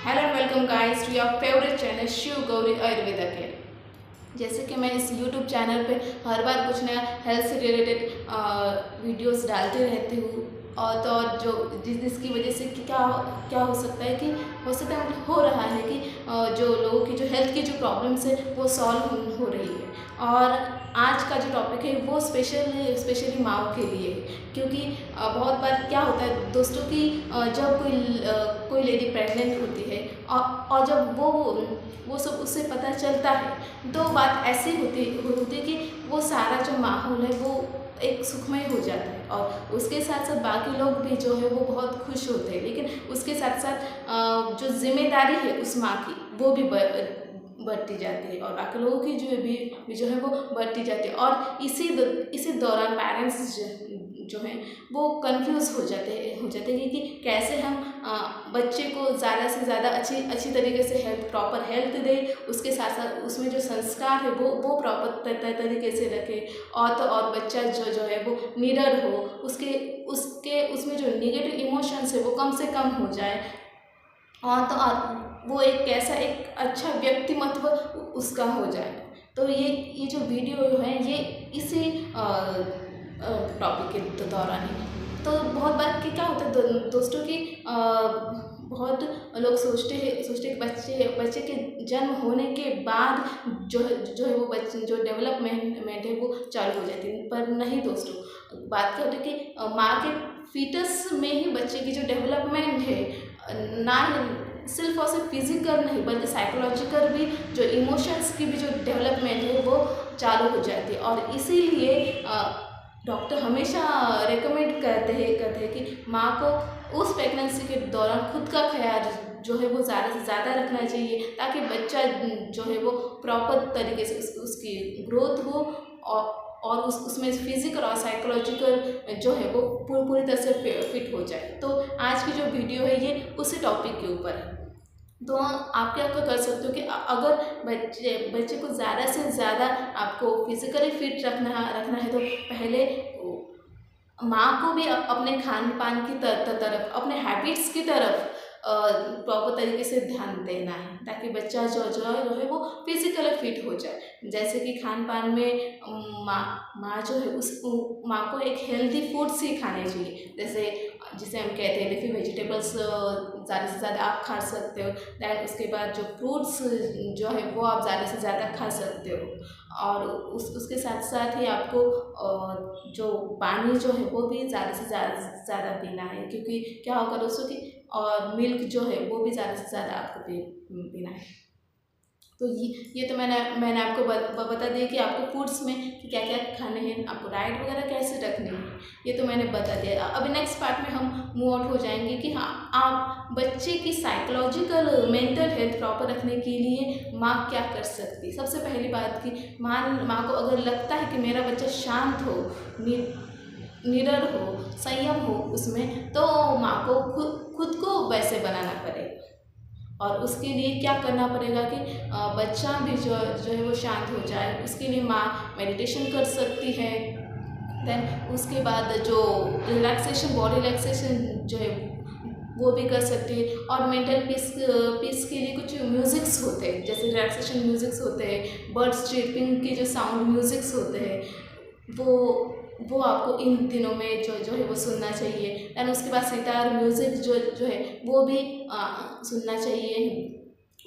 Hello and welcome guys to your favourite channel Shiv Gauri Ayurveda care. जैसे कि मैं इस यूट्यूब चैनल पे हर बार कुछ नया हेल्थ से रिलेटेड वीडियोस डालती रहती हूँ। और तो और जो जिसकी वजह से कि क्या क्या हो सकता है कि हो सकता है मतलब हो रहा है कि जो लोगों की जो हेल्थ की जो प्रॉब्लम्स है वो सॉल्व हो रही है। और आज का जो टॉपिक है वो स्पेशली माओ के लिए है, क्योंकि बहुत बार क्या होता है दोस्तों कि जब कोई लेडी प्रेग्नेंट होती है और जब वो सब उससे पता चलता है तो बात ऐसी होती है कि वो सारा जो माहौल है वो एक सुखमय हो जाता है और उसके साथ साथ बाकी लोग भी जो है वो बहुत खुश होते हैं। लेकिन उसके साथ साथ जो जिम्मेदारी है उस माँ की वो भी बढ़ती जाती है और बाकी लोगों की जो है वो बढ़ती जाती है। और इसी दौरान पेरेंट्स जो हैं वो कंफ्यूज हो जाते हैं कि कैसे हम बच्चे को ज़्यादा से ज़्यादा अच्छी तरीके से प्रॉपर हेल्थ दें, उसके साथ साथ उसमें जो संस्कार है वो प्रॉपर तरीके से रखें। और तो और बच्चा जो है वो निडर हो, उसके उसके उसमें जो नेगेटिव इमोशंस है वो कम से कम हो जाए। और तो और वो एक कैसा एक अच्छा व्यक्तिमत्व उसका हो जाए। तो ये जो वीडियो है ये इसी टॉपिक के दौरान है। तो बहुत बार कि क्या होता है दोस्तों की बहुत लोग सोचते हैं कि बच्चे के जन्म होने के बाद जो है वो बच्चे जो डेवलपमेंट है वो चालू हो जाती है। पर नहीं दोस्तों, बात क्या होती है कि माँ के फीटस में ही बच्चे की जो डेवलपमेंट है ना ही सिर्फ और सिर्फ फिजिकल नहीं बल्कि साइकोलॉजिकल भी जो इमोशंस की भी जो डेवलपमेंट है वो चालू हो जाती है। और इसीलिए डॉक्टर हमेशा रेकमेंड करते हैं कि माँ को उस प्रेगनेंसी के दौरान खुद का ख्याल जो है वो ज़्यादा से ज़्यादा रखना चाहिए, ताकि बच्चा जो है वो प्रॉपर तरीके से उसकी ग्रोथ हो और उसमें फिजिकल और साइकोलॉजिकल जो है वो पूरी तरह से फिट हो जाए। तो आज की जो वीडियो है ये उसी टॉपिक के ऊपर है। तो आप क्या कर सकते हो कि अगर बच्चे को ज़्यादा से ज़्यादा आपको फिजिकली फिट रखना है तो पहले माँ को भी अपने खान पान की तरफ अपने हैबिट्स की तरफ प्रॉपर तरीके से ध्यान देना है, ताकि बच्चा जो है वो फिजिकली फिट हो जाए। जैसे कि खान पान में माँ जो है उस माँ को एक हेल्दी फूड्स ही खाने चाहिए। जैसे जिसे हम कहते हैं लीफी वेजिटेबल्स ज़्यादा से ज़्यादा आप खा सकते हो। दैन उसके बाद जो फ्रूट्स जो है वो आप ज़्यादा से ज़्यादा खा सकते हो। और उसके साथ साथ ही आपको जो पानी जो है वो भी ज़्यादा से ज़्यादा पीना है, क्योंकि क्या होगा दोस्तों कि और मिल्क जो है वो भी ज़्यादा से ज़्यादा आपको पीना है। तो ये तो मैंने आपको बता दिया कि आपको फूड्स में कि क्या क्या खाने हैं, आपको डाइट वगैरह कैसे रखनी है, ये तो मैंने बता दिया। अभी नेक्स्ट पार्ट में हम मूव आउट हो जाएंगे कि हाँ आप बच्चे की साइकोलॉजिकल मेंटल हेल्थ प्रॉपर रखने के लिए माँ क्या कर सकती है। सबसे पहली बात कि माँ को अगर लगता है कि मेरा बच्चा शांत हो, निडर हो, संयम हो उसमें, तो माँ को खुद को वैसे बनाना पड़ेगा। और उसके लिए क्या करना पड़ेगा कि बच्चा भी जो है वो शांत हो जाए। उसके लिए माँ मेडिटेशन कर सकती है। देन उसके बाद जो रिलैक्सेशन बॉडी रिलैक्सेशन जो है वो भी कर सकती है। और मेंटल पीस के लिए कुछ म्यूज़िक्स होते हैं, जैसे रिलैक्सेशन म्यूज़िक्स होते हैं, बर्ड्स चीर्पिंग के जो साउंड म्यूज़िक्स होते हैं वो आपको इन दिनों में जो है वो सुनना चाहिए। एंड उसके बाद सितार म्यूज़िक जो है वो भी सुनना चाहिए।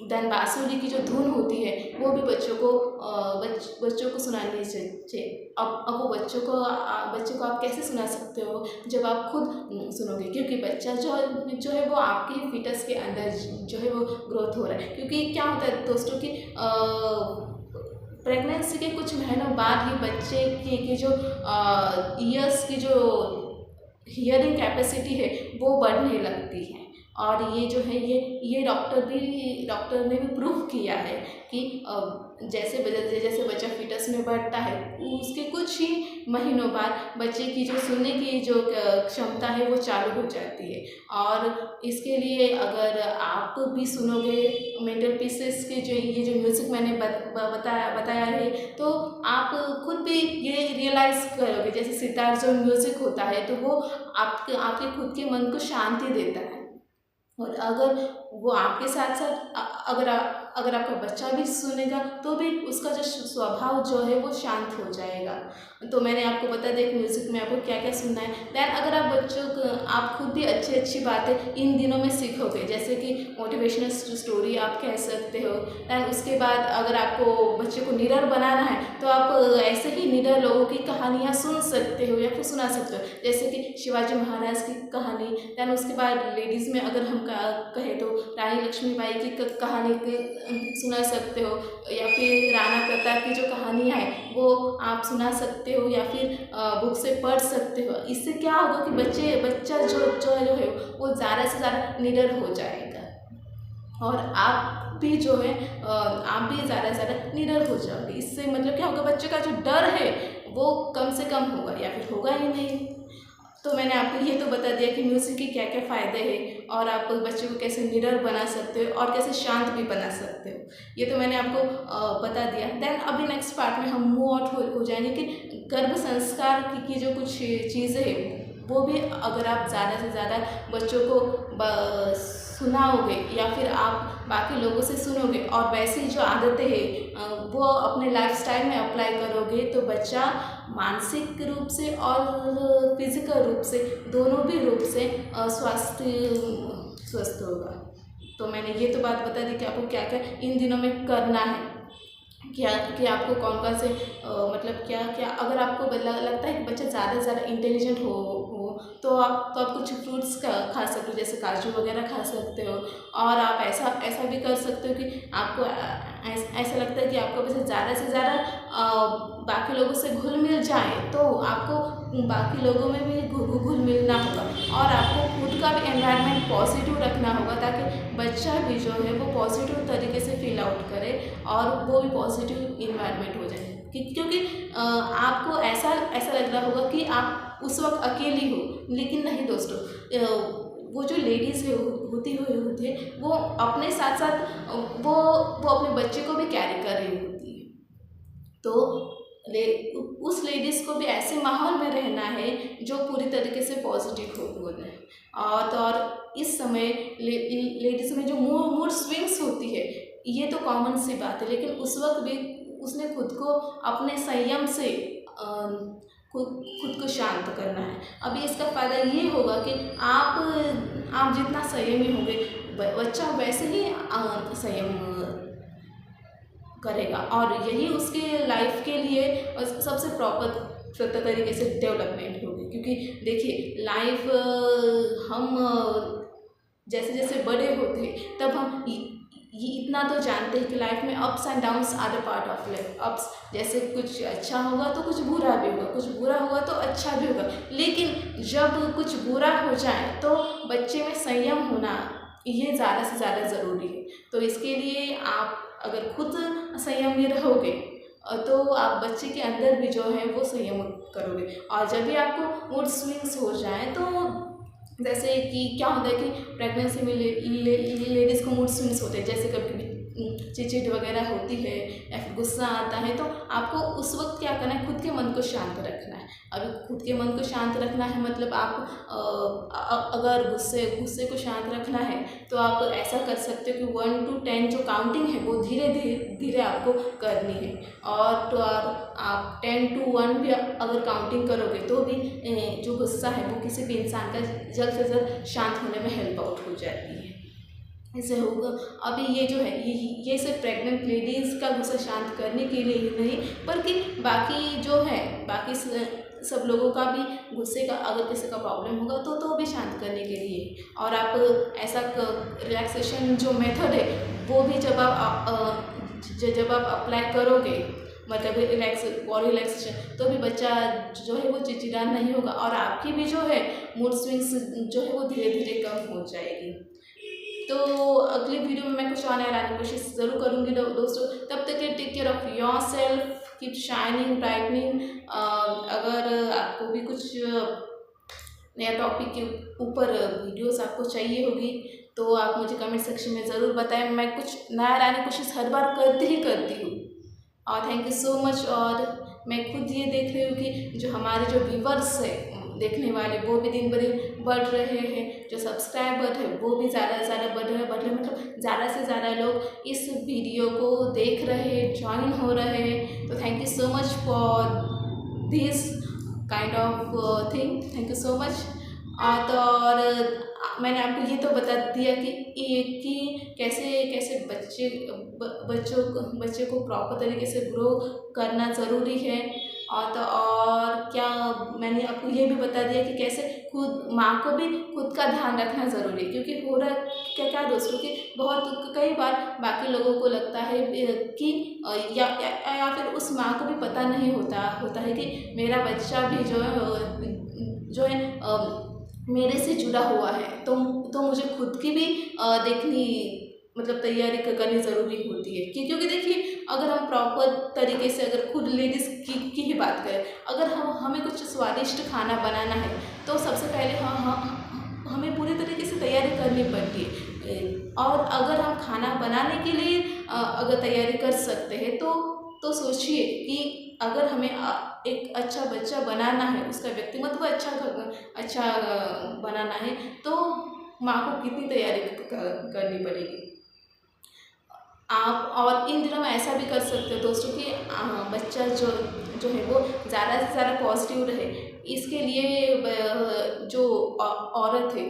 देन बांसुरी की जो धुन होती है वो भी बच्चों को सुनानी चाहिए। अब वो बच्चे को आप कैसे सुना सकते हो, जब आप खुद सुनोगे, क्योंकि बच्चा जो है वो आपके फीटस के अंदर जो है वो ग्रोथ हो रहा है। क्योंकि क्या होता है दोस्तों कि प्रेगनेंसी के कुछ महीनों बाद ही बच्चे की जो ईयर्स की जो हियरिंग कैपेसिटी है वो बढ़ने लगती है। और ये जो है ये डॉक्टर ने भी प्रूव किया है कि जैसे बच्चा फीटस में बढ़ता है उसके कुछ ही महीनों बाद बच्चे की जो सुनने की जो क्षमता है वो चालू हो जाती है। और इसके लिए अगर आप भी सुनोगे मेंटल पीसेस के जो म्यूज़िक मैंने बताया है, तो आप खुद भी ये रियलाइज़ करोगे। जैसे सितार जो म्यूज़िक होता है तो वो आपके खुद के मन को शांति देता है। और अगर वो आपके साथ साथ अगर आपका बच्चा भी सुनेगा तो भी उसका जो स्वभाव जो है वो शांत हो जाएगा। तो मैंने आपको बता दिया कि म्यूज़िक में आपको क्या क्या सुनना है। दैन अगर आप बच्चों को आप खुद भी अच्छी अच्छी बातें इन दिनों में सीखोगे, जैसे कि मोटिवेशनल स्टोरी आप कह सकते हो। दैन उसके बाद अगर आपको बच्चे को निडर बनाना है तो आप ऐसे ही निडर लोगों की कहानियाँ सुन सकते हो या फिर सुना सकते हो, जैसे कि शिवाजी महाराज की कहानी। दैन उसके बाद लेडीज़ में अगर हम कहें तो रानी लक्ष्मीबाई की कहानी सुना सकते हो, या फिर राणा प्रताप की जो कहानियाँ हैं वो आप सुना सकते हो या फिर बुक से पढ़ सकते हो। इससे क्या होगा कि बच्चा जो है वो ज़्यादा से ज़्यादा निडर हो जाएगा, और आप भी जो है आप भी ज़्यादा से ज़्यादा निडर हो जाओगे। इससे मतलब क्या होगा, बच्चे का जो डर है वो कम से कम होगा या फिर होगा ही नहीं। तो मैंने आपको ये तो बता दिया कि म्यूज़िक के क्या क्या फ़ायदे हैं, और आप बच्चे को कैसे निडर बना सकते हो और कैसे शांत भी बना सकते हो, ये तो मैंने आपको बता दिया। दैन अभी नेक्स्ट पार्ट में हम मूव आउट हो जाएंगे कि गर्भ संस्कार की जो कुछ चीज़ें हैं वो भी अगर आप ज़्यादा से ज़्यादा बच्चों को सुनाओगे या फिर आप बाकी लोगों से सुनोगे और वैसी जो आदतें हैं वो अपने लाइफस्टाइल में अप्लाई करोगे तो बच्चा मानसिक रूप से और फिजिकल रूप से दोनों भी रूप से स्वस्थ होगा। तो मैंने ये तो बात बता दी कि आपको क्या क्या इन दिनों में करना है, क्या कि आपको कौन कौन से मतलब क्या क्या अगर आपको लगता है कि बच्चा ज़्यादा से ज़्यादा इंटेलिजेंट हो तो आप कुछ फ्रूट्स खा सकते हो, जैसे काजू वगैरह खा सकते हो। और आप ऐसा भी कर सकते हो कि आपको ऐसा लगता है कि आपको वैसे ज़्यादा से ज़्यादा बाकी लोगों से घुल मिल जाए तो आपको बाकी लोगों में भी घुल मिलना होगा, और आपको खुद का भी एनवायरनमेंट पॉजिटिव रखना होगा ताकि बच्चा भी जो है वो पॉजिटिव तरीके से फील आउट करे और वो भी पॉजिटिव इन्वायरमेंट हो जाए। क्योंकि आपको ऐसा लग रहा होगा कि आप उस वक्त अकेली हो, लेकिन नहीं दोस्तों, वो जो लेडीज़ है होती है वो अपने साथ साथ वो अपने बच्चे को भी कैरी कर रही होती है। तो उस लेडीज़ को भी ऐसे माहौल में रहना है जो पूरी तरीके से पॉजिटिव हो जाए। और इस समय लेडीज़ में जो मूड स्विंग्स होती है ये तो कॉमन सी बात है, लेकिन उस वक्त भी उसने खुद को अपने संयम से खुद को शांत करना है। अभी इसका फ़ायदा ये होगा कि आप जितना संयमी होंगे बच्चा वैसे ही संयम करेगा, और यही उसके लाइफ के लिए सबसे प्रॉपर तरीके से डेवलपमेंट होगी। क्योंकि देखिए लाइफ हम जैसे जैसे बड़े होते हैं तब हम ये इतना तो जानते हैं कि लाइफ में ups and downs are the part of life. Ups जैसे कुछ अच्छा होगा तो कुछ बुरा भी होगा, कुछ बुरा होगा तो अच्छा भी होगा, लेकिन जब कुछ बुरा हो जाए तो बच्चे में संयम होना ये ज़्यादा से ज़्यादा ज़रूरी है। तो इसके लिए आप अगर खुद संयम में रहोगे तो आप बच्चे के अंदर भी जो है वो संयम करोगे। और जब भी आपको मूड स्विंग्स हो जाए तो जैसे कि क्या होता है कि प्रेगनेंसी में लेडीज़ को मूड स्विंग्स होते हैं, जैसे कभी कभी चिड़चिड़ वगैरह होती है या फिर गुस्सा आता है, तो आपको उस वक्त क्या करना है, खुद के मन को शांत रखना है। अभी खुद के मन को शांत रखना है मतलब आप अगर गुस्से को शांत रखना है तो आप ऐसा कर सकते हो कि 1 to 10 जो काउंटिंग है वो धीरे धीरे आपको करनी है। और आप 10 to 1 भी अगर काउंटिंग करोगे तो भी जो गुस्सा है वो किसी भी इंसान का जल्द से जल्द शांत होने में हेल्प आउट हो जाती है। ऐसे होगा। अभी ये जो है ये सिर्फ प्रेग्नेंट लेडीज़ का गुस्सा शांत करने के लिए ही नहीं, बल्कि बाकी जो है बाकी सब लोगों का भी गुस्से का अगर किसी का प्रॉब्लम होगा तो भी शांत करने के लिए। और आप ऐसा रिलैक्सेशन जो मेथड है वो भी जब आप अप्लाई करोगे, मतलब बॉडी रिलैक्सेशन, तो भी बच्चा जो है वो चिड़चिड़ा नहीं होगा और आपकी भी जो है मूड स्विंग्स जो है वो धीरे धीरे कम हो जाएगी। तो अगली वीडियो में मैं कुछ और नया लाने की कोशिश ज़रूर करूँगी दोस्तों। तब तक के take care of yourself, keep shining brightening. अगर आपको भी कुछ नया टॉपिक के ऊपर वीडियोस आपको चाहिए होगी तो आप मुझे कमेंट सेक्शन में ज़रूर बताएं। मैं कुछ नया लाने की कोशिश हर बार करती हूँ। और थैंक यू सो मच। और मैं खुद ये देख रही हूँ कि जो हमारे जो व्यूवर्स है देखने वाले वो भी दिन ब दिन बढ़ रहे हैं, जो सब्सक्राइबर है वो भी ज़्यादा से ज़्यादा बढ़ रहे मतलब ज़्यादा से ज़्यादा लोग इस वीडियो को देख रहे हैं, ज्वाइन हो रहे हैं। तो thank you so much for this kind of thing, thank you so much. और मैंने आपको ये तो बता दिया कि कैसे कैसे बच्चे को प्रॉपर तरीके से ग्रो करना ज़रूरी है। और क्या मैंने आपको ये भी बता दिया कि कैसे खुद माँ को भी खुद का ध्यान रखना ज़रूरी है, क्योंकि हो रहा क्या क्या दोस्तों कि बहुत कई बार बाकी लोगों को लगता है कि या फिर उस माँ को भी पता नहीं होता है कि मेरा बच्चा भी जो है मेरे से जुड़ा हुआ है, तो मुझे खुद की भी देखनी मतलब तैयारी करनी ज़रूरी होती है। क्योंकि देखिए अगर हम प्रॉपर तरीके से अगर खुद लेडीज़ की ही बात करें, अगर हमें कुछ स्वादिष्ट खाना बनाना है तो सबसे पहले हमें पूरी तरीके से तैयारी करनी पड़ती है। और अगर हम खाना बनाने के लिए अगर तैयारी कर सकते हैं तो सोचिए कि अगर हमें एक अच्छा बच्चा बनाना है, उसका व्यक्तित्व अच्छा बनाना है, तो माँ को कितनी तैयारी करनी पड़ेगी। आप और इन दिनों में ऐसा भी कर सकते हो दोस्तों कि बच्चा जो है वो ज़्यादा से ज़्यादा पॉजिटिव रहे। इसके लिए जो औरत है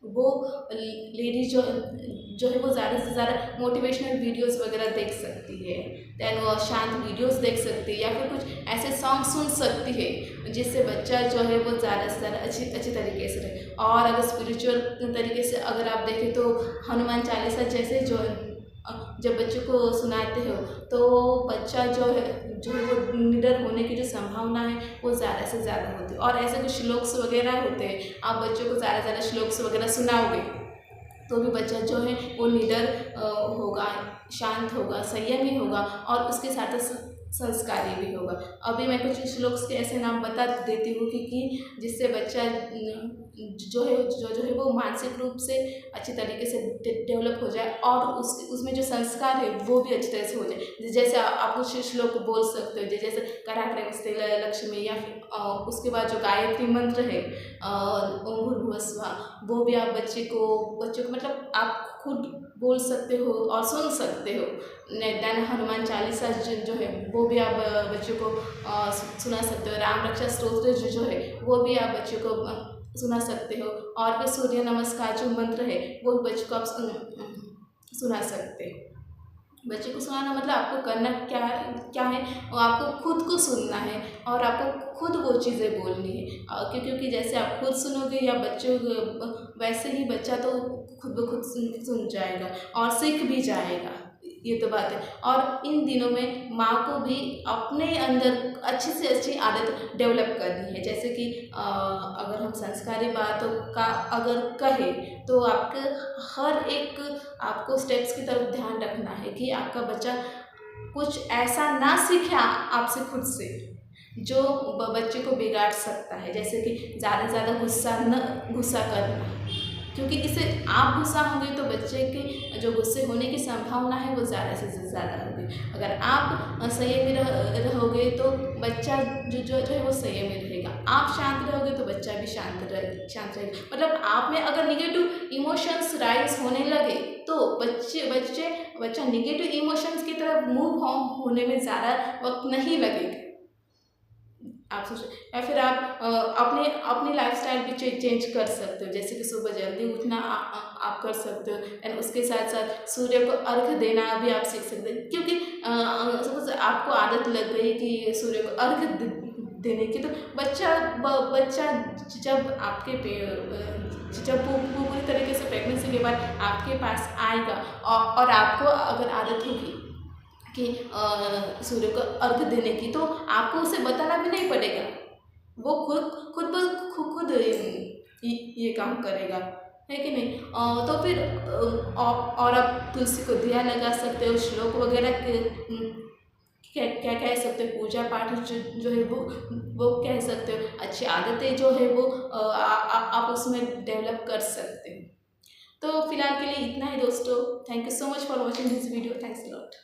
वो लेडीज जो है वो ज़्यादा से ज़्यादा मोटिवेशनल वीडियोस वगैरह देख सकती है, दैन वो शांत वीडियोस देख सकती है, या फिर कुछ ऐसे सॉन्ग सुन सकती है जिससे बच्चा जो है वो ज़्यादा से ज़्यादा अच्छी तरीके से रहे। और अगर स्पिरिचुअल तरीके से अगर आप देखें तो हनुमान चालीसा जैसे जो जब बच्चों को सुनाते हो तो बच्चा जो है वो निडर होने की जो संभावना है वो ज़्यादा से ज़्यादा होती है। और ऐसे कुछ श्लोक्स वगैरह होते हैं, आप बच्चों को ज़्यादा से ज़्यादा श्लोक्स वगैरह सुनाओगे तो भी बच्चा जो है वो निडर होगा, शांत होगा, संयमी होगा और उसके साथ संस्कारी भी होगा। अभी मैं कुछ श्लोक्स के ऐसे नाम बता देती हूँ कि जिससे बच्चा जो है वो मानसिक रूप से अच्छी तरीके से डेवलप हो जाए और उसमें जो संस्कार है वो भी अच्छी तरह से हो जाए। जैसे आप कुछ श्लोक बोल सकते हो जैसे कराग्रे नमस्ते लक्ष्मी, या फिर उसके बाद जो गायत्री मंत्र है ओम भूर्भुवः स्वः, वो भी आप बच्चे को मतलब आप खुद बोल सकते हो और सुन सकते हो। दैन हनुमान चालीसा जो है वो भी आप बच्चों को सुना सकते हो। राम रक्षा स्तोत्र जो है वो भी आप बच्चों को सुना सकते हो। और फिर सूर्य नमस्कार जो मंत्र है वो भी बच्चों को आप सुना सकते हो। बच्चे को सुनाना मतलब आपको करना क्या है, और आपको खुद को सुनना है और आपको खुद वो चीज़ें बोलनी है। क्योंकि जैसे आप खुद सुनोगे या बच्चों वैसे ही बच्चा तो खुद ब खुद सुन जाएगा और सीख भी जाएगा, ये तो बात है। और इन दिनों में माँ को भी अपने अंदर अच्छी से अच्छी आदत डेवलप करनी है। जैसे कि अगर हम संस्कारी बातों का अगर कहें तो आपको स्टेप्स की तरफ ध्यान रखना है कि आपका बच्चा कुछ ऐसा ना सीखे आपसे खुद से जो बच्चे को बिगाड़ सकता है। जैसे कि ज़्यादा से ज़्यादा गुस्सा करना, क्योंकि इससे आप गुस्सा होंगे तो बच्चे के जो गुस्से होने की संभावना है वो ज़्यादा से ज़्यादा होगी। अगर आप संयमी रहोगे तो बच्चा जो है वो संयमी रहेगा। आप शांत रहोगे तो बच्चा भी शांत रहेगा। मतलब आप में अगर निगेटिव इमोशंस राइज होने लगे तो बच्चा निगेटिव इमोशंस की तरफ मूव होने में ज़्यादा वक्त नहीं लगेगा। आप सोचो, या फिर आप अपनी लाइफस्टाइल भी चेंज कर सकते हो। जैसे कि सुबह जल्दी उठना आप कर सकते हो, एंड उसके साथ साथ सूर्य को अर्घ देना भी आप सीख सकते हो। क्योंकि सपोज आपको आदत लग गई कि सूर्य को अर्घ देने की, तो बच्चा जब वो पूरी तरीके से प्रेगनेंसी के बाद आपके पास आएगा और आपको अगर आदत होगी कि सूर्य को अर्घ देने की, तो आपको उसे बताना भी नहीं पड़ेगा, वो खुद ये काम करेगा, है कि नहीं। तो फिर और आप तुलसी को दिया लगा सकते हो, श्लोक वगैरह क्या कह सकते हो, पूजा पाठ जो है वो कह सकते हो। अच्छी आदतें जो है वो आप उसमें डेवलप कर सकते हो। तो फिलहाल के लिए इतना ही दोस्तों। Thank you so much for watching this video. Thanks a lot.